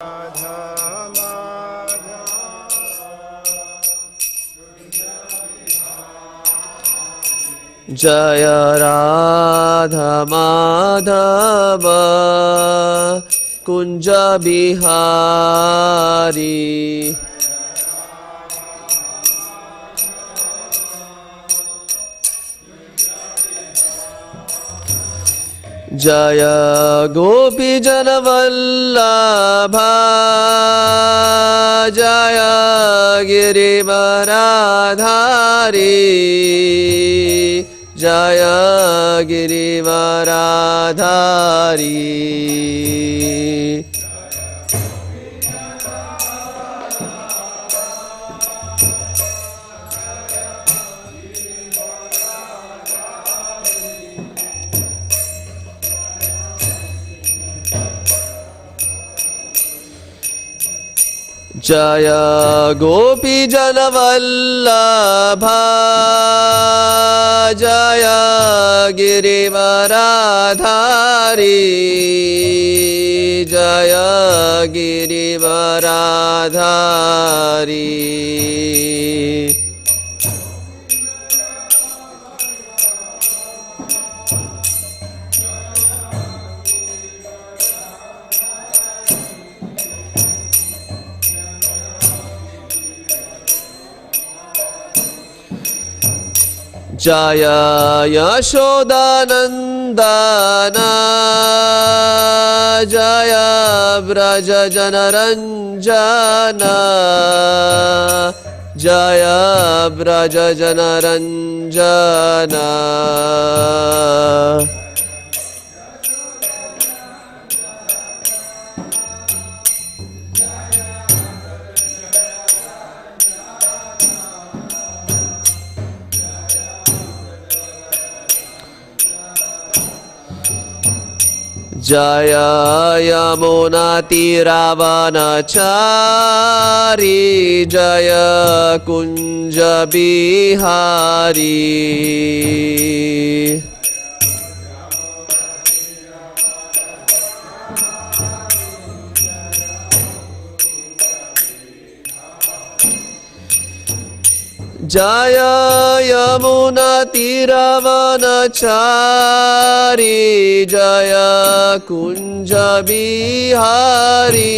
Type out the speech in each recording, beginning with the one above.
Jaya Radha Madhava Kunja Bihari. Jaya Gopi Jana Vallabha Jaya Girivaradhari Jaya Girivaradhari. Jaya Gopi Jana Vallabha Jaya Girivaradhari Jaya Girivaradhari. Jaya Yashodanandana Jaya Braja Janaranjana Jaya Braja Janaranjana. Jaya Yamuna Tiravanachari Jaya Kunja Bihari. Jaya Yamuna Tiravanachari Jaya Kunja Bihari.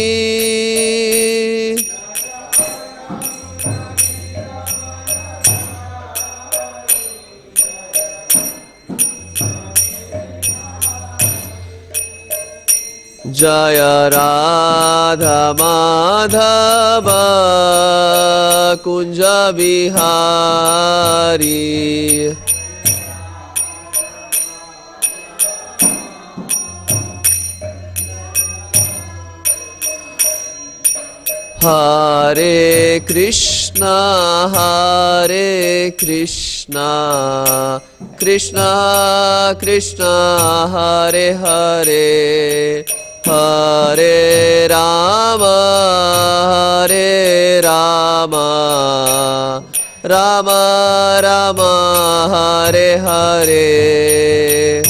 Jaya Radha Madhava Kunja Bihari. Hare Krishna Krishna Krishna Hare Hare Hare Rama Rama Rama Hare Hare.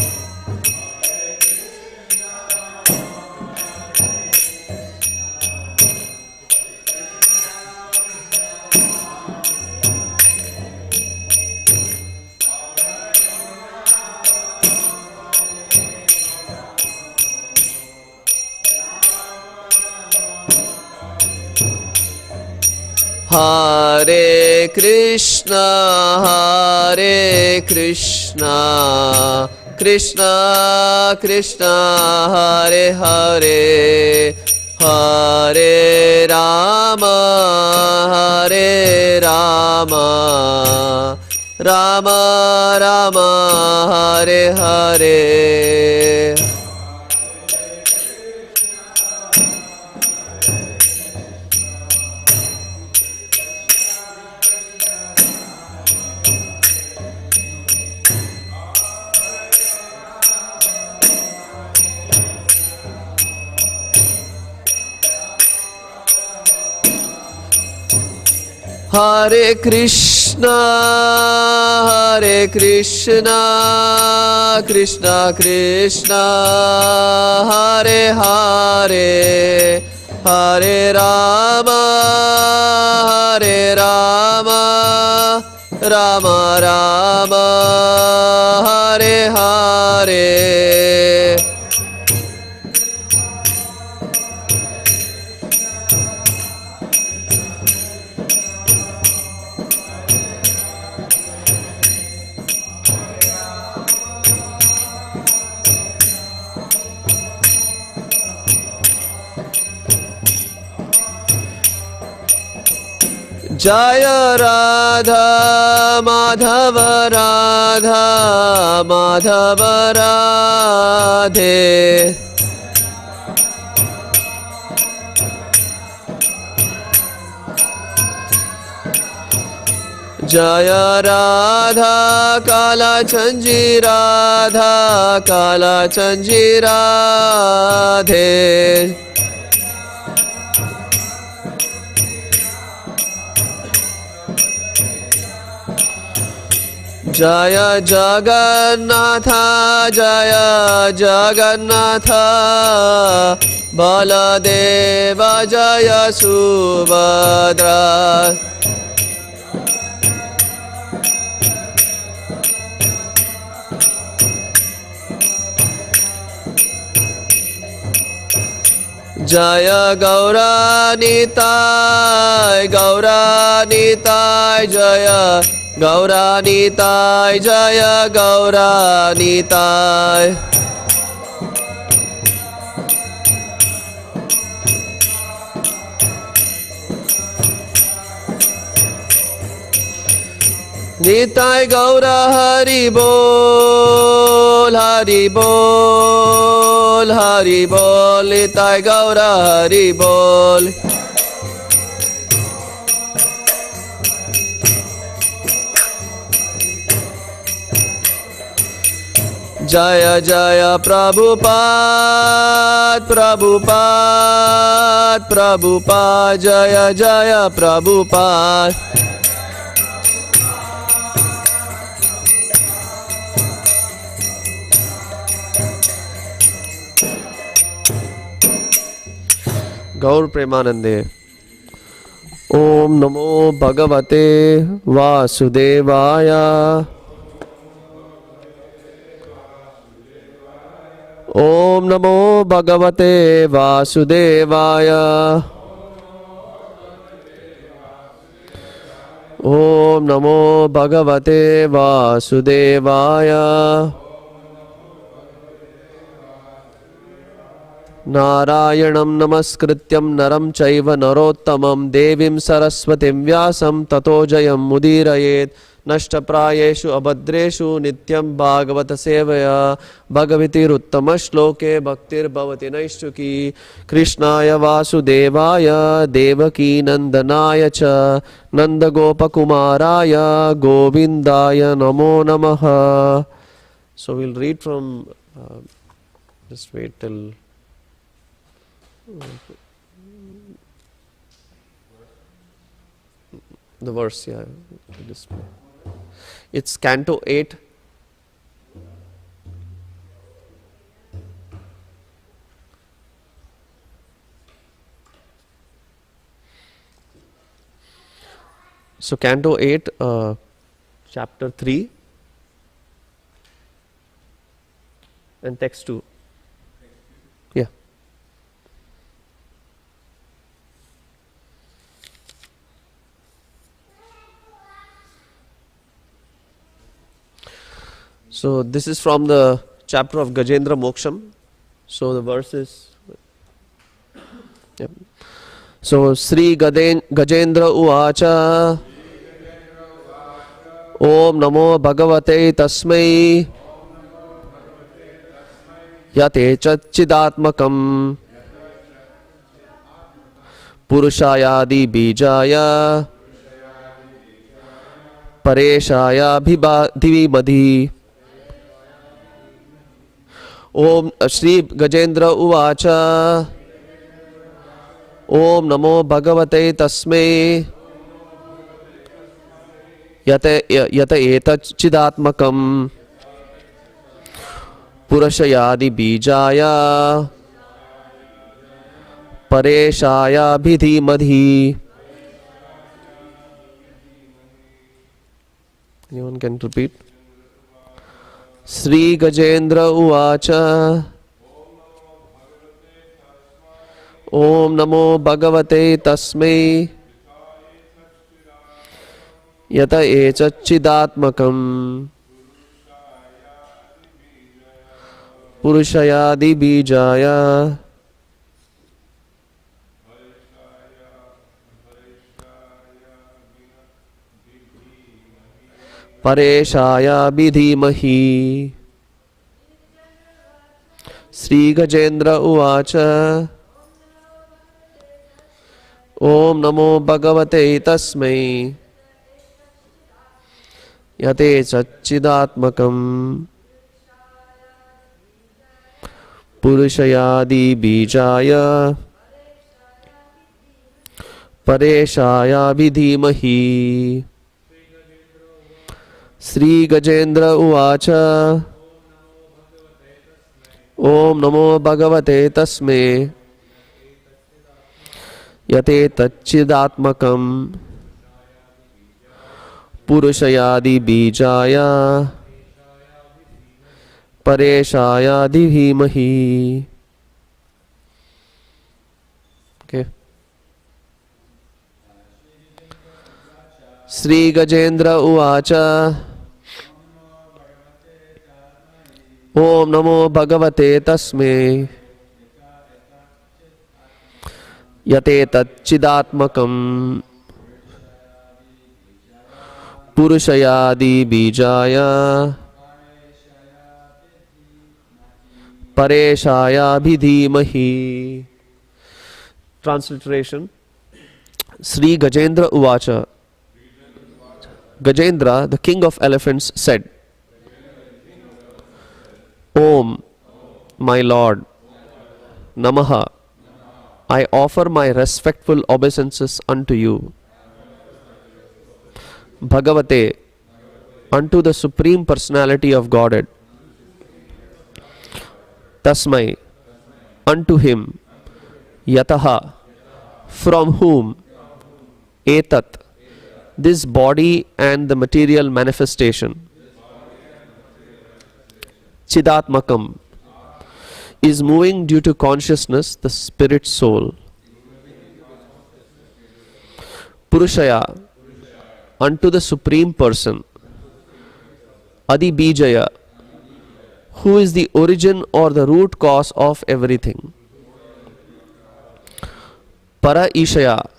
Hare Krishna Krishna Krishna Hare Hare Hare Rama Rama Rama Hare Hare. Hare Krishna Krishna Krishna Hare Hare Hare Rama, Hare Rama, Rama Rama, Hare Hare. Jaya Radha Madhava Radha Madhava Radhe. Jaya Radha Kala Chanji Radha Kala Chanji Radhe. Jaya Jagannatha Jaya Jagannatha Baladeva Jaya Subhadra. Jaya Gauranitai Gauranitai Jaya Gauranitai Jaya Gauranitai. Nitai Gaura Hari Bol Hari Bol Hari Bol Nitai Gaura Hari Bol. Jaya Jaya Prabhupada Prabhupada Prabhupada Jaya Jaya Prabhupada. Gaur Premanande. Om Namo Bhagavate Vasudevaya. Om Namo Bhagavate Vasudevaya. Om Namo Bhagavate Vasudevaya. Narayanam Namaskrityam Naram Chaiva Narottamam Devim Saraswatim Vyasam Tato Jayam Mudirayet. Nashtaprayeshu abhadreshu nityam bhagavata sevaya bhagavati ruttama shloke bhaktir bhavati naishtuki krishnaya vasudevaya devaki nandanaya cha nandagopakumaraya govindaya namo namaha. So we'll read from just wait till the verse, yeah. It's Canto 8. So Canto 8, Chapter 3 and Text 2. Yeah. So this is from the chapter of Gajendra Moksham. So the verse is, yep. So Sri Gajendra Uvacha Om Namo Bhagavate Tasmai Yate Chachidatmakam Purushayadi Bijaya Pareshaya Dhivimadhi. Om Shri Gajendra Uvacha Om Namo Bhagavate Tasmai Yata Etat Chidatmakam Purashayadi Bijaya Pareshaya Bhidhimadhi. Anyone can repeat? Sri Gajendra Uvacha. Om Namo Bhagavate Tasmai Yata Echacchidatmakam Purushayadi Bijaya Pareshaya Bidhimahi. Sri Gajendra Uvacha. Om Namo Bhagavate Tasmai Yate Chacchidatmakam Purushayadi Bijaya Pareshaya Bidhimahi. Sri Gajendra Uvacha. Om Namo Bhagavate Tasmai Yate Tacchidatmakam Purushayadi Bijaya Pareshaya Dhimahi. Okay. Sri Gajendra Uvacha. Om Namo Bhagavate Tasmai Yate Tacchidatmakam Purushayadi Bijaya Pareshaya Bhidhimahi. Transliteration. Sri Gajendra Uvacha. Gajendra, the king of elephants, said, Om, my Lord, Namaha, I offer my respectful obeisances unto you. Bhagavate, unto the Supreme Personality of Godhead. Tasmai, unto him. Yataha, from whom. Etat, this body and the material manifestation. Chidatmakam, is moving due to consciousness, the spirit soul. Purushaya, unto the Supreme Person. Adi Bijaya, who is the origin or the root cause of everything. Para Ishaya,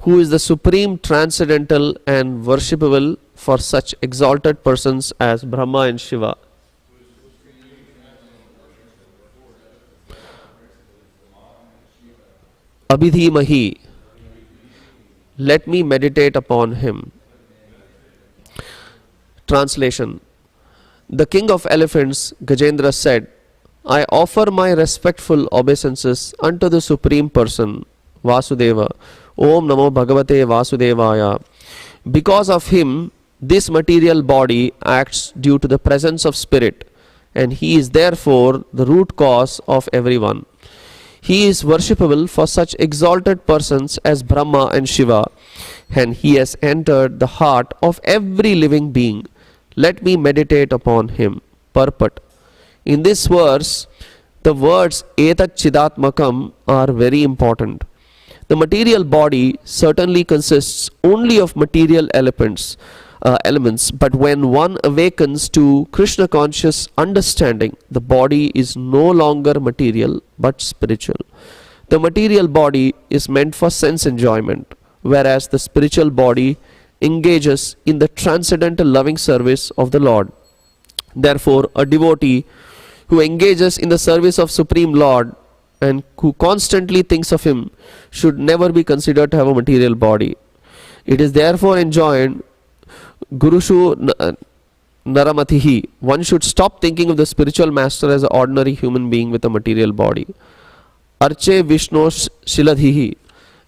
who is the supreme transcendental and worshipable for such exalted persons as Brahma and Shiva. Abhidhimahi, let me meditate upon him. Translation. The king of elephants, Gajendra, said, I offer my respectful obeisances unto the Supreme Person, Vasudeva. Om Namo Bhagavate Vasudevaya. Because of him, this material body acts due to the presence of spirit, and he is therefore the root cause of everyone. He is worshipable for such exalted persons as Brahma and Shiva, and he has entered the heart of every living being. Let me meditate upon him. Purport. In this verse, the words Etat Chidatmakam are very important. The material body certainly consists only of material elements, but when one awakens to Krishna conscious understanding, the body is no longer material but spiritual. The material body is meant for sense enjoyment, whereas the spiritual body engages in the transcendental loving service of the Lord. Therefore, a devotee who engages in the service of Supreme Lord and who constantly thinks of him should never be considered to have a material body. It is therefore enjoined Gurushu Naramatihi. One should stop thinking of the spiritual master as an ordinary human being with a material body. Arche Vishnu Shiladhihi.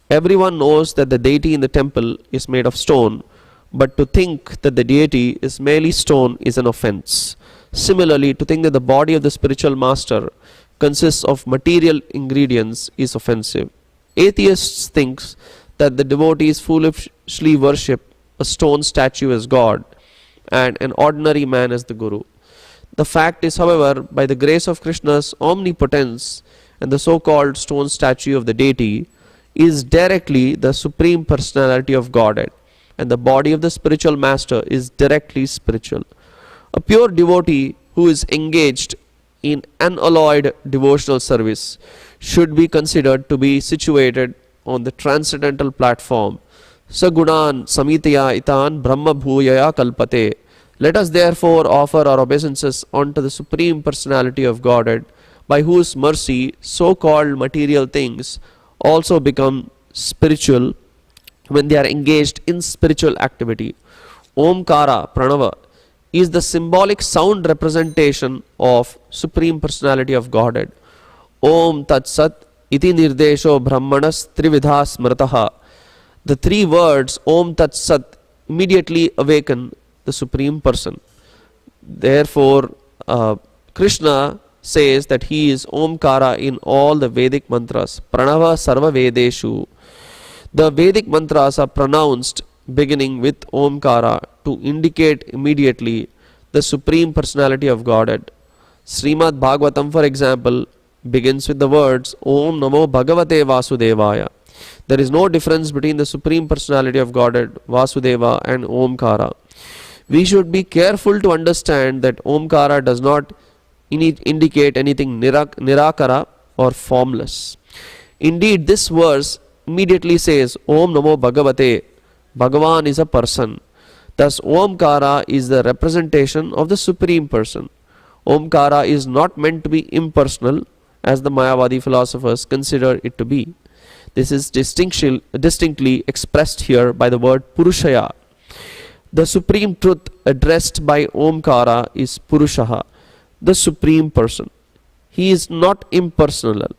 Everyone knows that the deity in the temple is made of stone, but to think that the deity is merely stone is an offense. Similarly, to think that the body of the spiritual master consists of material ingredients is offensive. Atheists think that the devotees foolishly worship a stone statue as God and an ordinary man as the Guru. The fact is, however, by the grace of Krishna's omnipotence and the so-called stone statue of the deity is directly the Supreme Personality of Godhead, and the body of the spiritual master is directly spiritual. A pure devotee who is engaged in unalloyed devotional service should be considered to be situated on the transcendental platform. Sagunan samitaya itan brahma bhuyaya kalpate. Let us therefore offer our obeisances unto the Supreme Personality of Godhead, by whose mercy so-called material things also become spiritual when they are engaged in spiritual activity. Omkara, Pranava, is the symbolic sound representation of Supreme Personality of Godhead. Om Tat Sat iti nirdesho brahmanas trividha smrataha. The three words Om Tat Sat immediately awaken the Supreme Person. Therefore, Krishna says that he is Omkara in all the Vedic mantras. Pranava Sarva Vedeshu. The Vedic mantras are pronounced beginning with Omkara to indicate immediately the Supreme Personality of Godhead. Srimad Bhagavatam, for example, begins with the words Om Namo Bhagavate Vasudevaya. There is no difference between the Supreme Personality of Godhead, Vasudeva, and Omkara. We should be careful to understand that Omkara does not indicate anything nirakara or formless. Indeed, this verse immediately says Om Namo Bhagavate. Bhagavan is a person. Thus, Omkara is the representation of the Supreme Person. Omkara is not meant to be impersonal, as the Mayavadi philosophers consider it to be. This is distinctly expressed here by the word Purushaya. The Supreme Truth addressed by Omkara is Purushaha, the Supreme Person. He is not impersonal.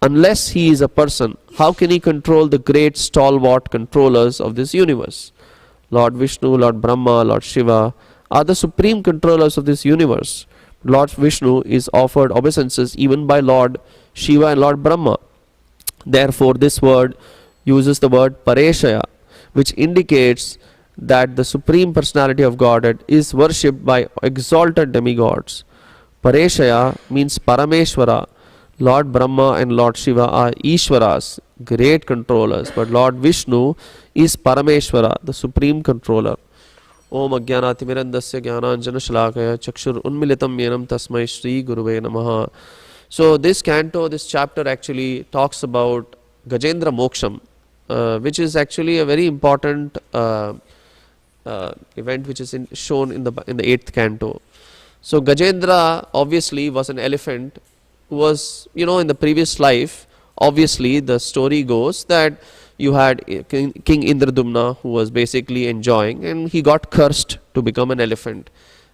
Unless he is a person, how can he control the great stalwart controllers of this universe? Lord Vishnu, Lord Brahma, Lord Shiva are the supreme controllers of this universe. Lord Vishnu is offered obeisances even by Lord Shiva and Lord Brahma. Therefore, this word uses the word Pareshaya, which indicates that the Supreme Personality of Godhead is worshipped by exalted demigods. Pareshaya means Parameshwara. Lord Brahma and Lord Shiva are Ishwaras, great controllers, but Lord Vishnu is Parameshwara, the supreme controller. Om Ajnanatimirandasya Jnananjana Shalakaya Chakshur Unmilitam Yenam Tasmai Shri Guruve Namaha. So this canto, this chapter actually talks about Gajendra Moksham, which is actually a very important event which is shown in the 8th canto. So Gajendra obviously was an elephant who was, in the previous life, obviously the story goes that you had King Indradumna who was basically enjoying, and he got cursed to become an elephant.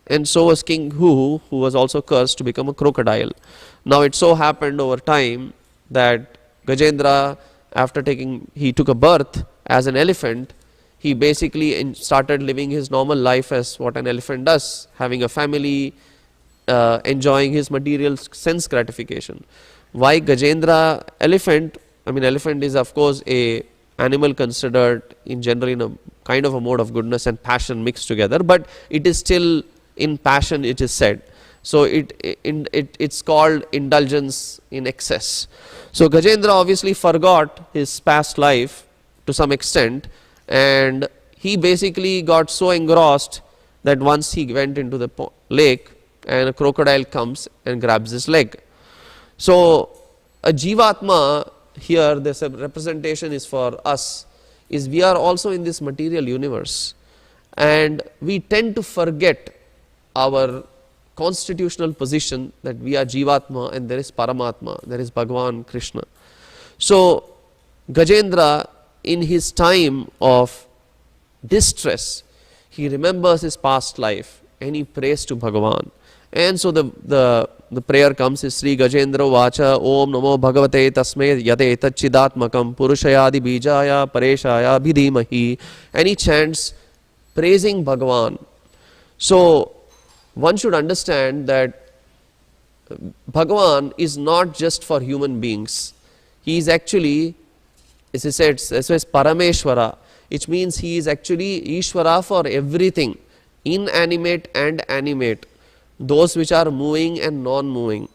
And so was King who was also cursed to become a crocodile. Now it so happened over time that Gajendra, after he took a birth as an elephant, he basically started living his normal life as what an elephant does, having a family, enjoying his material sense gratification. Why Gajendra elephant? I mean, elephant is of course a animal considered in general in a kind of a mode of goodness and passion mixed together, but it is still in passion, it is said. So it's called indulgence in excess. So Gajendra obviously forgot his past life to some extent, and he basically got so engrossed that once he went into the lake and a crocodile comes and grabs his leg. So a Jivatma here, this representation is for us, is we are also in this material universe, and we tend to forget our constitutional position that we are Jivatma and there is Paramatma, there is Bhagavan Krishna. So Gajendra, in his time of distress, he remembers his past life and he prays to Bhagavan. And so the prayer comes is Sri Gajendra Vacha Om Namo Bhagavate Tasme Yate Tachidatmakam Purushayadi Bijaya Pareshaya Bhidimahi, and he chants praising Bhagavan. So one should understand that Bhagavan is not just for human beings. He is actually, as he says Parameshwara, which means he is actually Ishvara for everything, inanimate and animate, those which are moving and non-moving,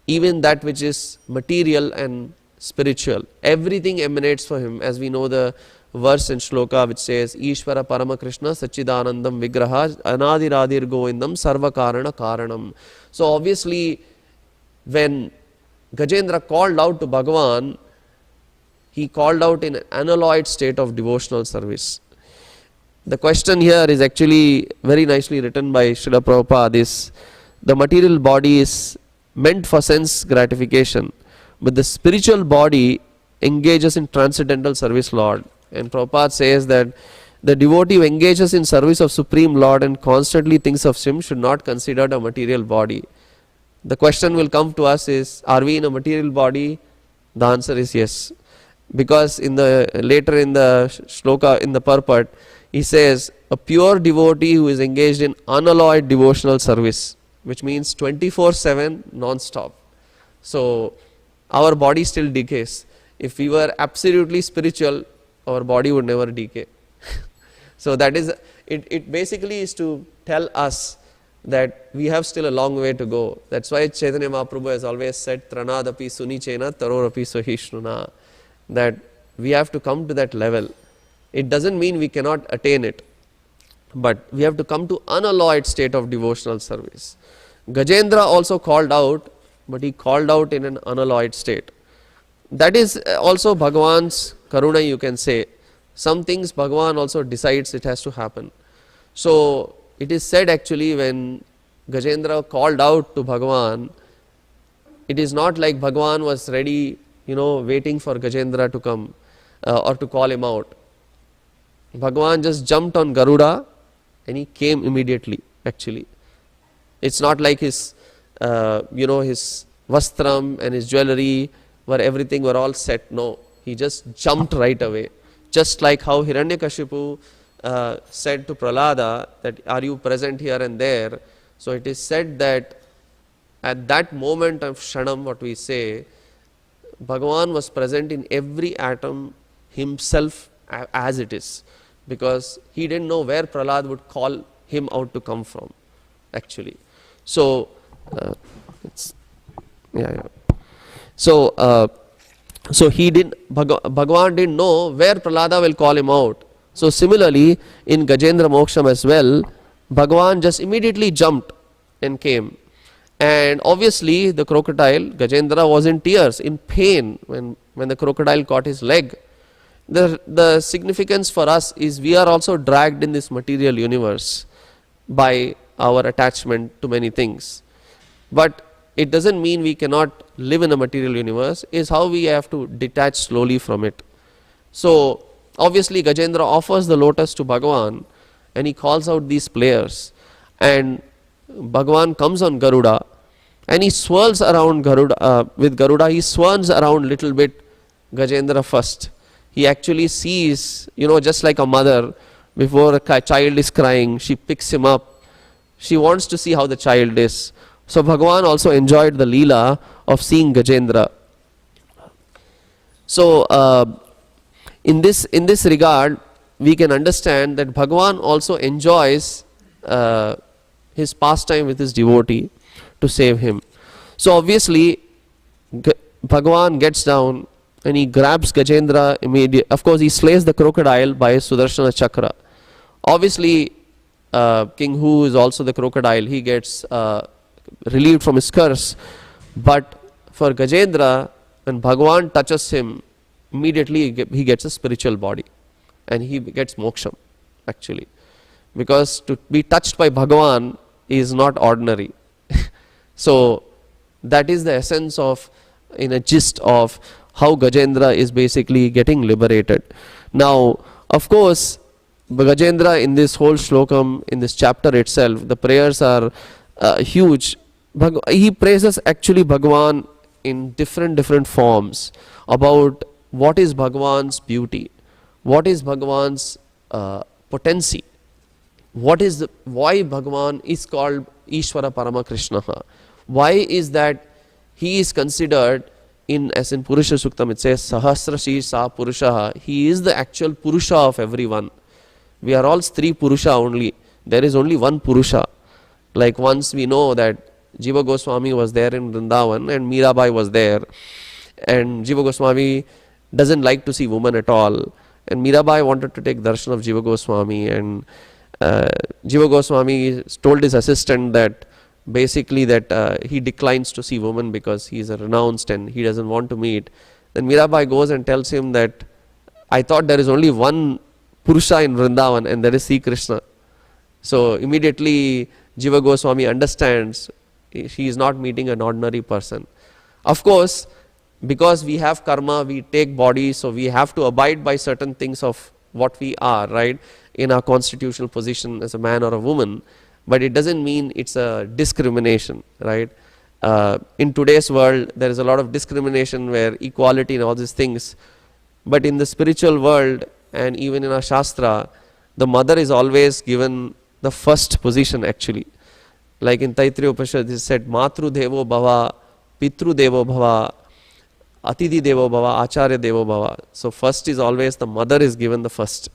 even that which is material and spiritual. Everything emanates from him, as we know the verse in shloka which says Ishvara Parama Krishna Sachidanandam Vigraha Anadiradir Govindam Sarva Karana Karanam. So obviously when Gajendra called out to Bhagavan, he called out in an unalloyed state of devotional service. The question here is actually very nicely written by Srila Prabhupada. The material body is meant for sense gratification, but the spiritual body engages in transcendental service Lord. And Prabhupada says that the devotee who engages in service of Supreme Lord and constantly thinks of Him should not consider a material body. The question will come to us is, are we in a material body? The answer is yes. Because later in the shloka, in the purport, he says, a pure devotee who is engaged in unalloyed devotional service, which means 24/7 non-stop. So our body still decays. If we were absolutely spiritual, our body would never decay. So that is, it basically is to tell us that we have still a long way to go. That's why Chaitanya Mahaprabhu has always said, Tranadapi Sunichena Tarorapi Sohishnuna, that we have to come to that level. It doesn't mean we cannot attain it, but we have to come to unalloyed state of devotional service. Gajendra also called out, but he called out in an unalloyed state. That is also Bhagavan's karuna, you can say. Some things Bhagavan also decides it has to happen. So it is said actually when Gajendra called out to Bhagavan, it is not like Bhagavan was ready, waiting for Gajendra to come or to call him out. Bhagavan just jumped on Garuda and he came immediately actually. It's not like his vastram and his jewelry everything were all set. No, he just jumped right away. Just like how Hiranyakashipu said to Prahlada that, are you present here and there? So it is said that at that moment of Shanam, what we say, Bhagavan was present in every atom himself as it is, because he didn't know where Prahlad would call him out to come from actually. So So he Bhagavan didn't know where Prahlada will call him out. So similarly in Gajendra Moksham as well, Bhagavan just immediately jumped and came. And obviously the crocodile, Gajendra, was in tears, in pain when the crocodile caught his leg. The significance for us is we are also dragged in this material universe by our attachment to many things. But it doesn't mean we cannot live in a material universe, is how we have to detach slowly from it. So obviously Gajendra offers the lotus to Bhagavan and he calls out these players, and Bhagavan comes on Garuda and he swirls around Garuda, with Garuda he swirls around little bit Gajendra first. He actually sees, just like a mother, before a child is crying, she picks him up. She wants to see how the child is. So Bhagavan also enjoyed the leela of seeing Gajendra. So in this regard, we can understand that Bhagavan also enjoys his pastime with his devotee to save him. So obviously Bhagavan gets down and he grabs Gajendra immediately. Of course he slays the crocodile by his Sudarshana Chakra. Obviously King Hu is also the crocodile. He gets relieved from his curse. But for Gajendra, when Bhagavan touches him, immediately he gets a spiritual body and he gets moksham actually. Because to be touched by Bhagavan is not ordinary. So that is the essence of, in a gist of how Gajendra is basically getting liberated. Now, of course, Gajendra in this whole shlokam, in this chapter itself, the prayers are huge. He praises actually Bhagavan in different forms about what is Bhagavan's beauty, what is Bhagavan's potency, why Bhagavan is called Ishvara Parama Krishna, Why is that he is considered as in Purusha Suktam it says Sahasra Shirsa Purusha, he is the actual Purusha of everyone. We are all Stri Purusha only. There is only one Purusha. Like once we know that Jiva Goswami was there in Vrindavan and Mirabai was there, and Jiva Goswami doesn't like to see women at all, and Mirabai wanted to take darshan of Jiva Goswami, and Jiva Goswami told his assistant that basically that he declines to see women because he is a renounced and he doesn't want to meet. Then Mirabai goes and tells him that I thought there is only one Purusha in Vrindavan and that is Sri Krishna. So immediately Jiva Goswami understands he is not meeting an ordinary person. Of course, because we have karma, we take body, so we have to abide by certain things of what we are, right, in our constitutional position as a man or a woman. But it doesn't mean it's a discrimination, right? In today's world, there is a lot of discrimination where equality and all these things. But in the spiritual world and even in our Shastra, the mother is always given the first position actually. Like in Taittiriya Upanishad, it said, Matru Devo Bhava, Pitru Devo Bhava, Atidhi Devo Bhava, Acharya Devo Bhava. So first is always the mother is given the first.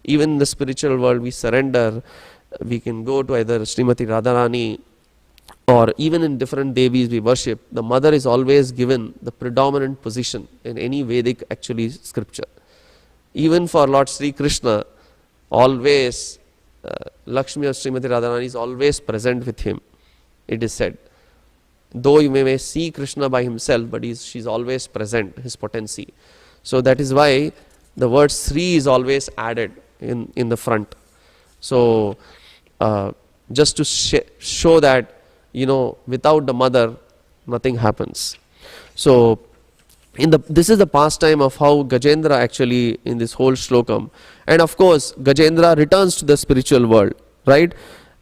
Even in the spiritual world, we surrender. We can go to either Srimati Radharani or even in different devis we worship. The mother is always given the predominant position in any Vedic actually scripture. Even for Lord Sri Krishna, always Lakshmi or Srimati Radharani is always present with him, it is said. Though you may see Krishna by himself, but she's always present, his potency. So that is why the word Sri is always added in the front. So just to show that, without the mother, nothing happens. So this is the pastime of how Gajendra actually in this whole shlokam. And of course, Gajendra returns to the spiritual world, right?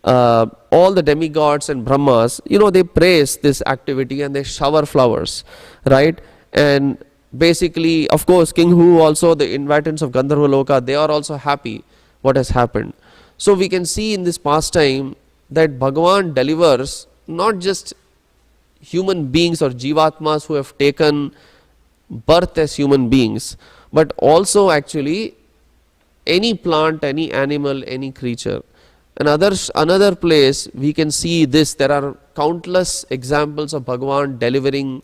All the demigods and Brahmas, they praise this activity and they shower flowers, right? And basically, of course, King Hu also, the inhabitants of Gandharva Loka, they are also happy what has happened. So we can see in this pastime that Bhagavan delivers not just human beings or jivatmas who have taken birth as human beings, but also actually any plant, any animal, any creature. Another place we can see this, there are countless examples of Bhagavan delivering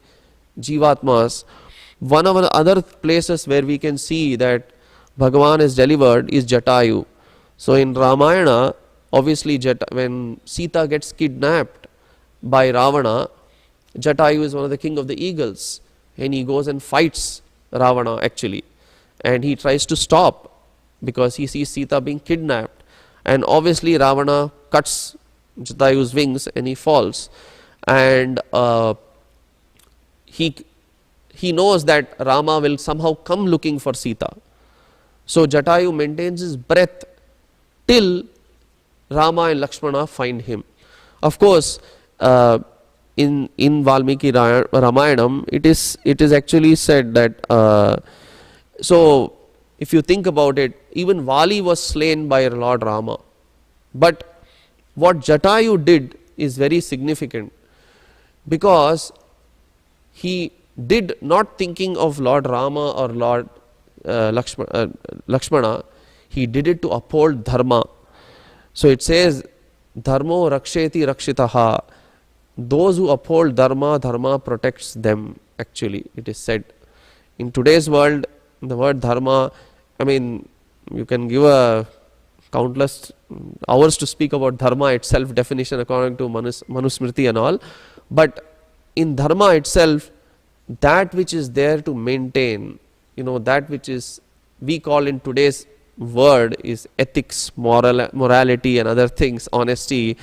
jivatmas. One of the other places where we can see that Bhagavan is delivered is Jatayu. So in Ramayana, obviously when Sita gets kidnapped by Ravana, Jatayu is one of the king of the eagles, and he goes and fights Ravana actually, and he tries to stop because he sees Sita being kidnapped, and obviously Ravana cuts Jatayu's wings and he falls, and he knows that Rama will somehow come looking for Sita. So Jatayu maintains his breath till Rama and Lakshmana find him. Of course, in Valmiki Ramayanam, it is actually said that, so if you think about it, even Vali was slain by Lord Rama. But what Jatayu did is very significant, because he did not thinking of Lord Rama or Lord Lakshmana, he did it to uphold dharma. So it says, Dharmo raksheti rakshitaha. Those who uphold dharma, dharma protects them, actually, it is said. In today's world, the word dharma, you can give a countless hours to speak about dharma itself, definition according to Manusmriti and all. But in dharma itself, that which is there to maintain, that which is, we call in today's word is ethics, morality and other things, honesty.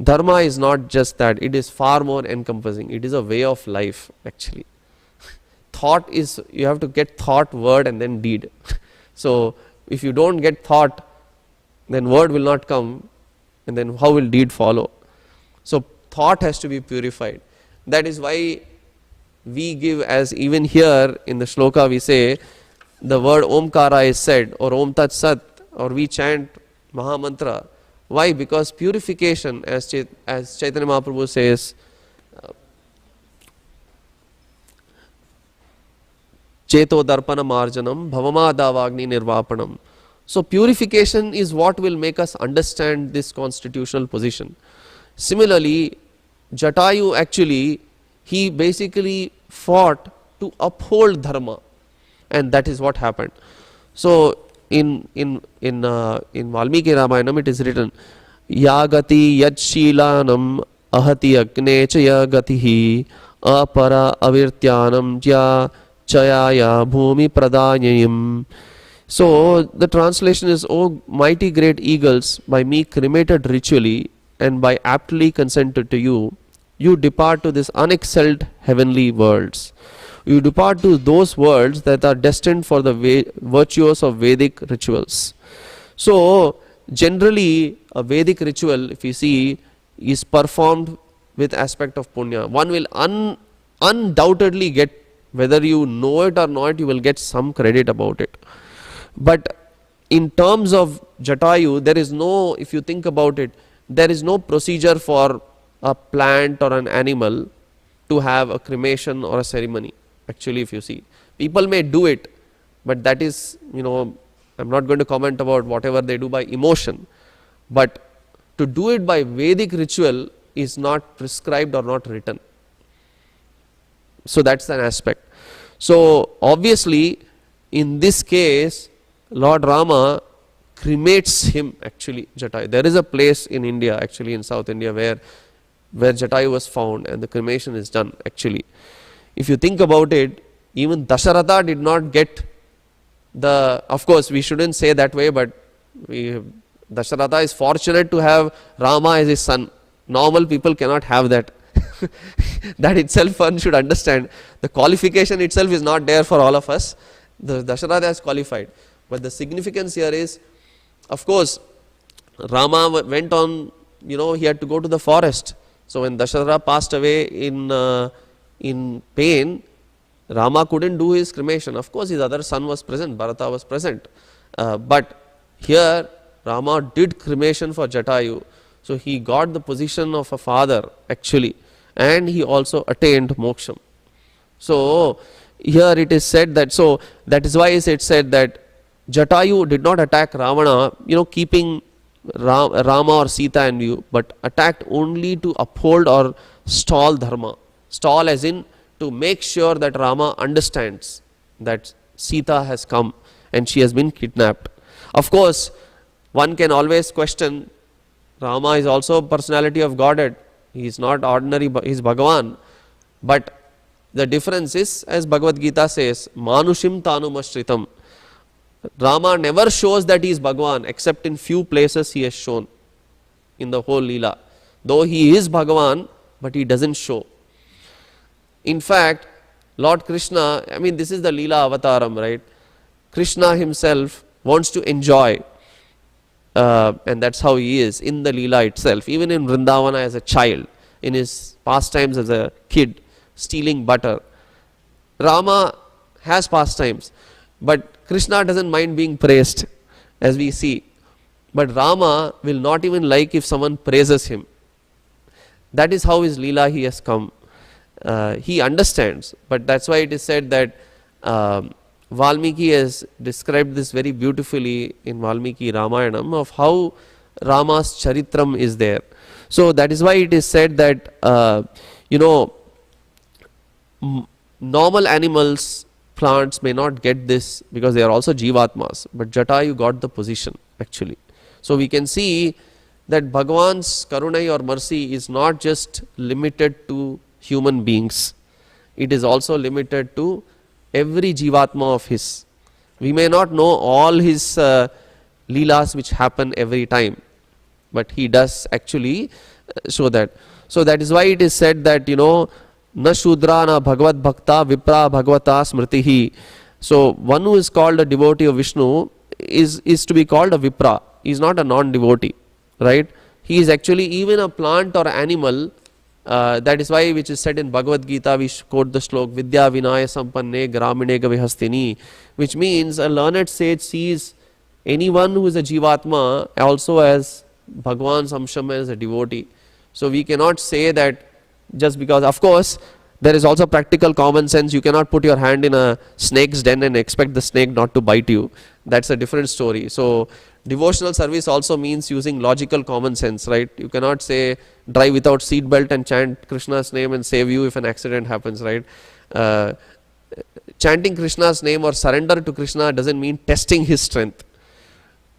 Dharma is not just that, it is far more encompassing. It is a way of life actually. Thought is, you have to get thought, word and then deed. So if you don't get thought, then word will not come, and then how will deed follow? So thought has to be purified. That is why we give, as even here in the shloka we say, the word Omkara is said, or Om Tat Sat, or we chant Mahamantra. Why? Because purification, as Chaitanya Mahaprabhu says, Cheto darpana marjanam bhavamadavagni nirvapanam. So purification is what will make us understand this constitutional position. Similarly, Jatayu actually, he basically fought to uphold dharma, and that is what happened. So in Valmiki Ramayanam it is written, Yagati yad ahati agne chaya gatihi apara avirtyanam jya chayaya bhumi pradanyayam. So the translation is, O mighty great eagles, by me cremated ritually and by aptly consented to you, you depart to this unexcelled heavenly worlds. You depart to those worlds that are destined for the virtues of Vedic rituals. So generally a Vedic ritual, if you see, is performed with aspect of punya. One will undoubtedly get, whether you know it or not, you will get some credit about it. But in terms of Jatayu, there is no, if you think about it, there is no procedure for a plant or an animal to have a cremation or a ceremony. Actually, if you see, people may do it, but that is, I'm not going to comment about whatever they do by emotion, but to do it by Vedic ritual is not prescribed or not written. So that's an aspect. So obviously in this case Lord Rama cremates him, actually, Jatayu. There is a place in India, actually in South India, where Jatayu was found and the cremation is done, actually. If you think about it, even Dasharatha did not get of course we shouldn't say that way, but Dasharatha is fortunate to have Rama as his son. Normal people cannot have that. That itself one should understand. The qualification itself is not there for all of us. The Dasharatha has qualified. But the significance here is, of course, Rama went on, he had to go to the forest. So when Dasharatha passed away in pain, Rama couldn't do his cremation. Of course, his other son was present, Bharata was present. But here, Rama did cremation for Jatayu. So he got the position of a father, actually, and he also attained moksha. So here it is said that, so that is why it said that Jatayu did not attack Ravana, keeping Rama or Sita in view, but attacked only to uphold or stall dharma. Stall as in to make sure that Rama understands that Sita has come and she has been kidnapped. Of course, one can always question, Rama is also a personality of Godhead. He is not ordinary, he is Bhagavan. But the difference is, as Bhagavad Gita says, Manushim Tanumashritam. Rama never shows that he is Bhagavan, except in few places he has shown in the whole Leela. Though he is Bhagavan, but he doesn't show. In fact, Lord Krishna, this is the Leela avataram, right? Krishna himself wants to enjoy, and that's how he is in the Leela itself. Even in Vrindavana as a child, in his pastimes as a kid, stealing butter. Rama has pastimes, but Krishna doesn't mind being praised, as we see. But Rama will not even like if someone praises him. That is how his Leela he has come. He understands, but that's why it is said that Valmiki has described this very beautifully in Valmiki Ramayanam of how Rama's charitram is there. So that is why it is said that normal animals, plants may not get this because they are also Jivatmas, but Jatayu got the position, actually. So we can see that Bhagavan's Karunai or mercy is not just limited to human beings. It is also limited to every Jivatma of his. We may not know all his Leelas which happen every time, but he does actually show that. So that is why it is said that, Na Shudra na Bhagavad Bhakta Vipra Bhagavata Smritihi. So one who is called a devotee of Vishnu is to be called a Vipra. He is not a non-devotee, right? He is actually even a plant or animal. That is why, which is said in Bhagavad Gita, we quote the slok Vidya Vinaya Sampanne Gramine Gavihastini, which means a learned sage sees anyone who is a Jivatma also as Bhagavan's Amsham, as a devotee. So we cannot say that just because, of course, there is also practical common sense. You cannot put your hand in a snake's den and expect the snake not to bite you. That's a different story. So devotional service also means using logical common sense, right? You cannot say drive without seat belt and chant Krishna's name and save you if an accident happens, right? Chanting Krishna's name or surrender to Krishna doesn't mean testing his strength.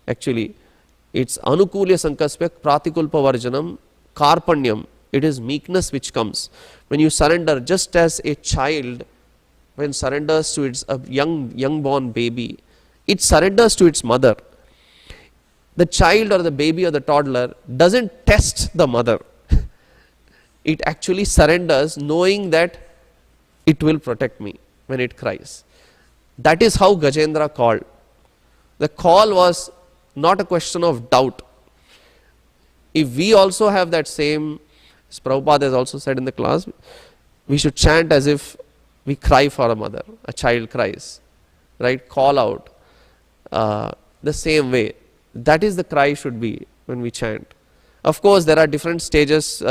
Actually, it's anukulya sankaspya pratikulpa varjanam karpanyam. It is meekness which comes when you surrender, just as a child when surrenders to its a young born baby, it surrenders to its mother. The child or the baby or the toddler doesn't test the mother. It actually surrenders knowing that it will protect me when it cries. That is how Gajendra called. The call was not a question of doubt. If we also have that same, as Prabhupada has also said in the class, we should chant as if we cry for a mother, a child cries, right? Call out the same way. That is the cry should be when we chant. Of course, there are different stages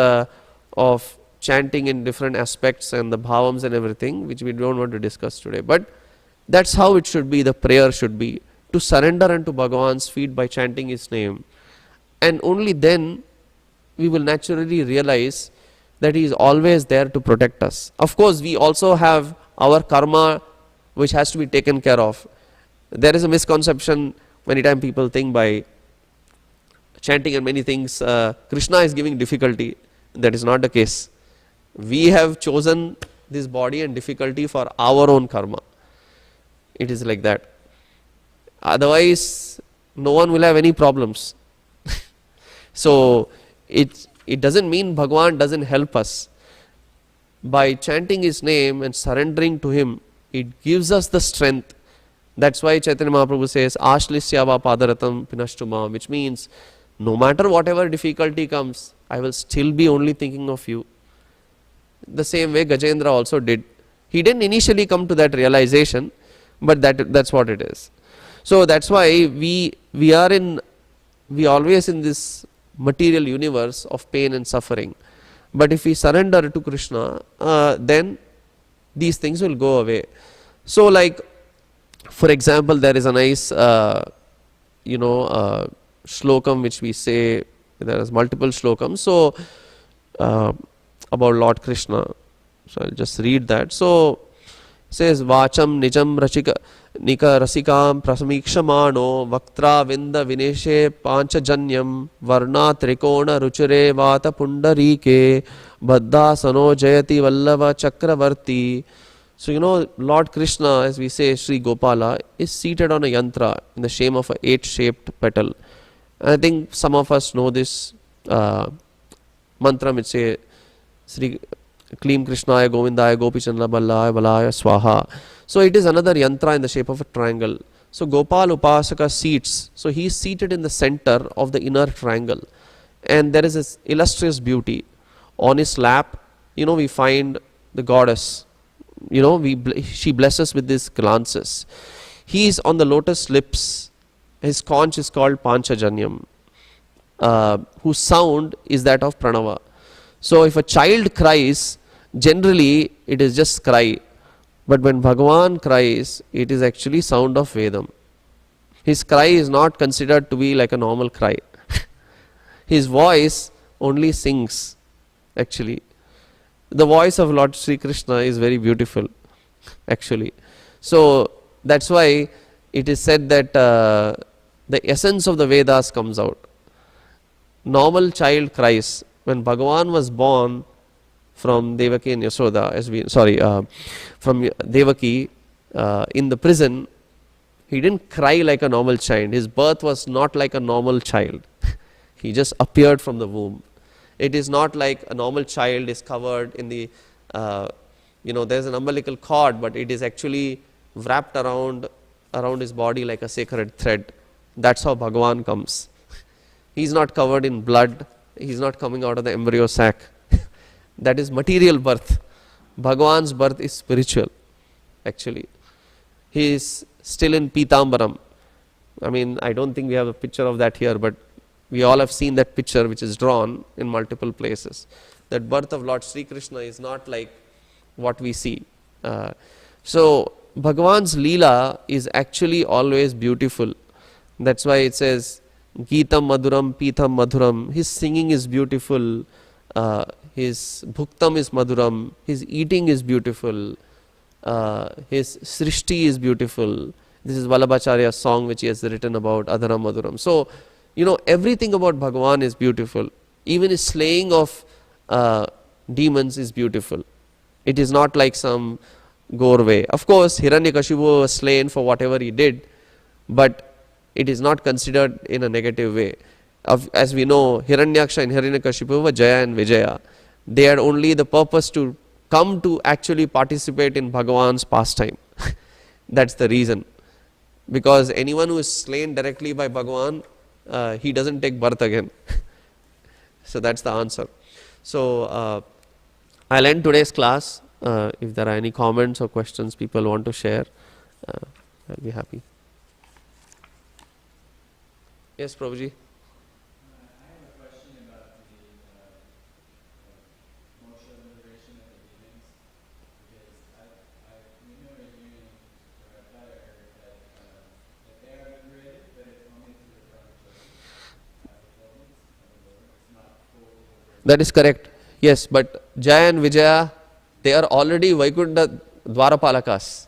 of chanting in different aspects and the bhavams and everything, which we don't want to discuss today. But that's how it should be, the prayer should be, to surrender unto Bhagavan's feet by chanting his name. And only then we will naturally realize that he is always there to protect us. Of course, we also have our karma which has to be taken care of. There is a misconception many times people think by chanting and many things, Krishna is giving difficulty. That is not the case. We have chosen this body and difficulty for our own karma. It is like that. Otherwise, no one will have any problems. So, it doesn't mean Bhagavan doesn't help us. By chanting his name and surrendering to him, it gives us the strength. That's why Chaitanya Mahaprabhu says, Ashlisyava padaratam pinashtuma, which means no matter whatever difficulty comes, I will still be only thinking of you. The same way Gajendra also did. He didn't initially come to that realization, but that's what it is. So that's why we always in this material universe of pain and suffering. But if we surrender to Krishna, then these things will go away. So like, for example, there is a nice, shlokam which we say, there is multiple slokams. So, about Lord Krishna. So I'll just read that. So, it says, Vacham nijam nika rasikam prasamikshamano vaktra vinda vineshe panchajanyam varna trikona ruchure vata pundarike baddha sano jayati vallava chakravarti. So Lord Krishna, as we say, Sri Gopala, is seated on a yantra in the shape of an 8-shaped petal. And I think some of us know this mantra which say Sri Klim Krishnaya Govindaya Gopichandra Ballaya Balaya Swaha. So it is another yantra in the shape of a triangle. So Gopal Upasaka seats. So he is seated in the center of the inner triangle. And there is this illustrious beauty. On his lap, we find the goddess. She blesses with these glances. He is on the lotus lips. His conch is called Panchajanyam, whose sound is that of Pranava. So if a child cries, generally it is just cry. But when Bhagavan cries, it is actually sound of Vedam. His cry is not considered to be like a normal cry. His voice only sings, actually. The voice of Lord Sri Krishna is very beautiful, actually. So that's why it is said that the essence of the Vedas comes out. Normal child cries. When Bhagavan was born from Devaki and Yasoda, from Devaki in the prison, he didn't cry like a normal child. His birth was not like a normal child. He just appeared from the womb. It is not like a normal child is covered in the, there's an umbilical cord, but it is actually wrapped around his body like a sacred thread. That's how Bhagavan comes. He's not covered in blood. He's not coming out of the embryo sac. That is material birth. Bhagavan's birth is spiritual, actually. He is still in Pitambaram. I mean, I don't think we have a picture of that here, but we all have seen that picture which is drawn in multiple places. That birth of Lord Sri Krishna is not like what we see. So Bhagavan's Leela is actually always beautiful. That's why it says Geetam Madhuram, Pitham Madhuram. His singing is beautiful. His Bhuktam is Madhuram. His eating is beautiful. His Srishti is beautiful. This is Vallabhacharya's song which he has written about Adhara Madhuram. So, everything about Bhagavan is beautiful. Even his slaying of demons is beautiful. It is not like some gore way. Of course, Hiranyakashipu was slain for whatever he did, but it is not considered in a negative way. As we know, Hiranyaksha and Hiranyakashipu were Jaya and Vijaya. They had only the purpose to come to actually participate in Bhagavan's pastime. That's the reason. Because anyone who is slain directly by Bhagavan, he doesn't take birth again. So that's the answer. So I'll end today's class. If there are any comments or questions people want to share, I'll be happy. Yes, Prabhuji. That is correct. Yes, but Jaya and Vijaya, they are already Vaikuntha Dwarapalakas.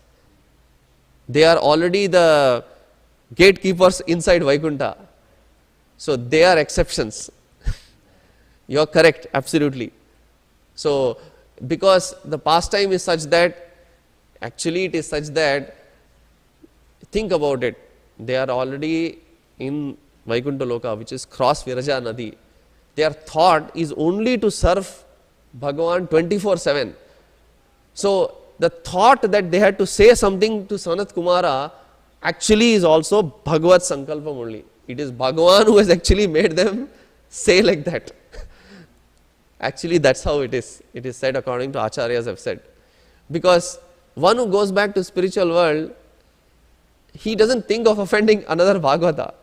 They are already the gatekeepers inside Vaikuntha. So they are exceptions. You are correct, absolutely. So because the pastime is such that, actually it is such that, think about it, they are already in Vaikuntha Loka, which is cross Viraja Nadi. Their thought is only to serve Bhagavan 24/7. So the thought that they had to say something to Sanat Kumara actually is also Bhagavad Sankalpam only. It is Bhagavan who has actually made them say like that. Actually, that's how it is. It is said according to Acharyas have said. Because one who goes back to spiritual world, he doesn't think of offending another Bhagavata.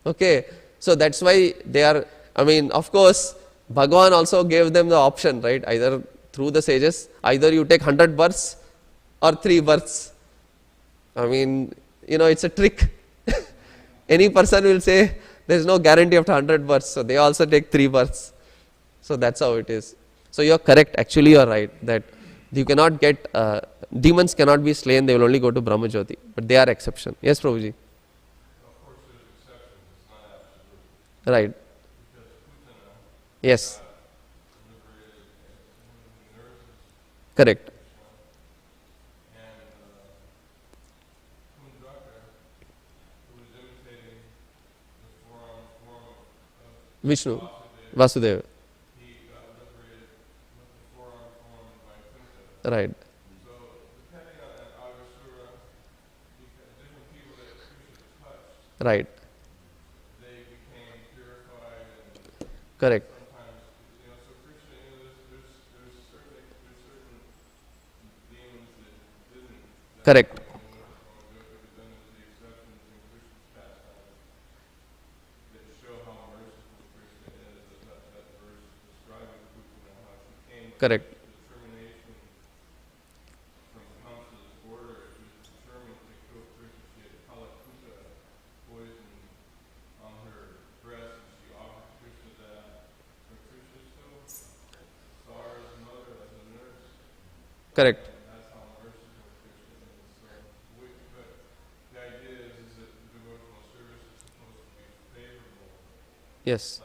Okay. So that's why they are, of course, Bhagavan also gave them the option, right? Either through the sages, either you take 100 births or 3 births. It's a trick. Any person will say there is no guarantee of 100 births, so they also take 3 births. So that's how it is. So you are correct, actually you are right, that you cannot get, demons cannot be slain, they will only go to Brahmajyoti, but they are exception. Yes, Prabhuji? Right. Yes. Correct. Vishnu, Vasudeva. Right. Right. Correct. Correct. Correct. Correct. Yes.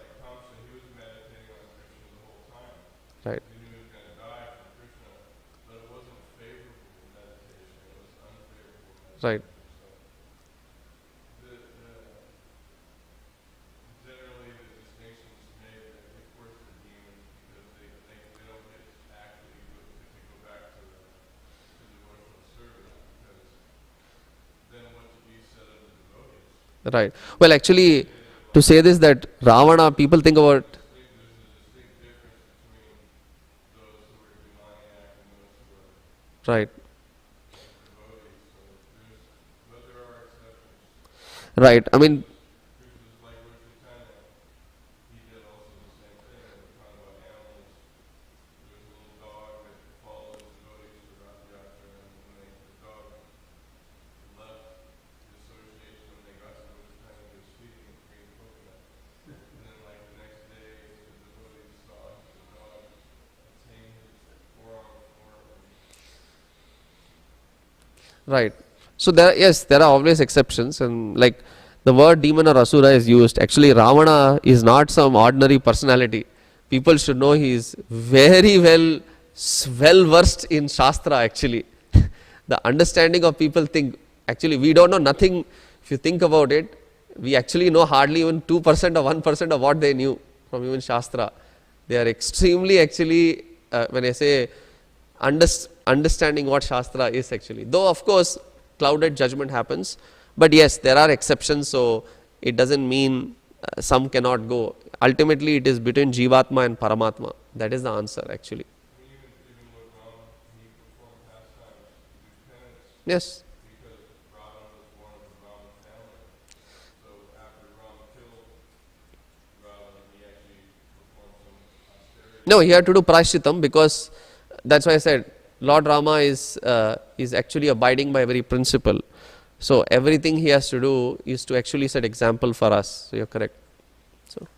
Right. Right. Right. Well, actually, to say this, that Ravana, people think about. Right. Right. Right. So yes, there are always exceptions, and like the word demon or asura is used. Actually, Ravana is not some ordinary personality. People should know he is very well versed in Shastra. Actually, the understanding of people think. Actually, we don't know nothing. If you think about it, we actually know hardly even 2% or 1% of what they knew from even Shastra. They are extremely actually. When I say understanding what Shastra is actually. Though of course clouded judgment happens, but yes, there are exceptions, so it doesn't mean some cannot go. Ultimately it is between Jivatma and Paramatma. That is the answer actually. Yes. No, he had to do prashchitam because that's why I said Lord Rama is actually abiding by very principle. So everything he has to do is to actually set example for us. So you're correct. So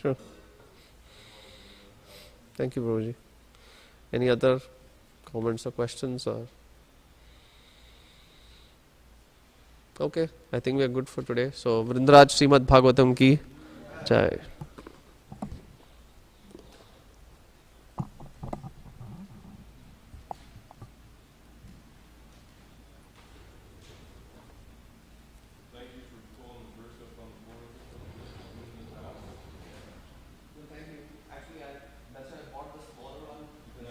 sure. Thank you, Prabhuji. Any other comments or questions or? Okay, I think we are good for today. So Vrindaraj Srimad Bhagavatam ki Jai.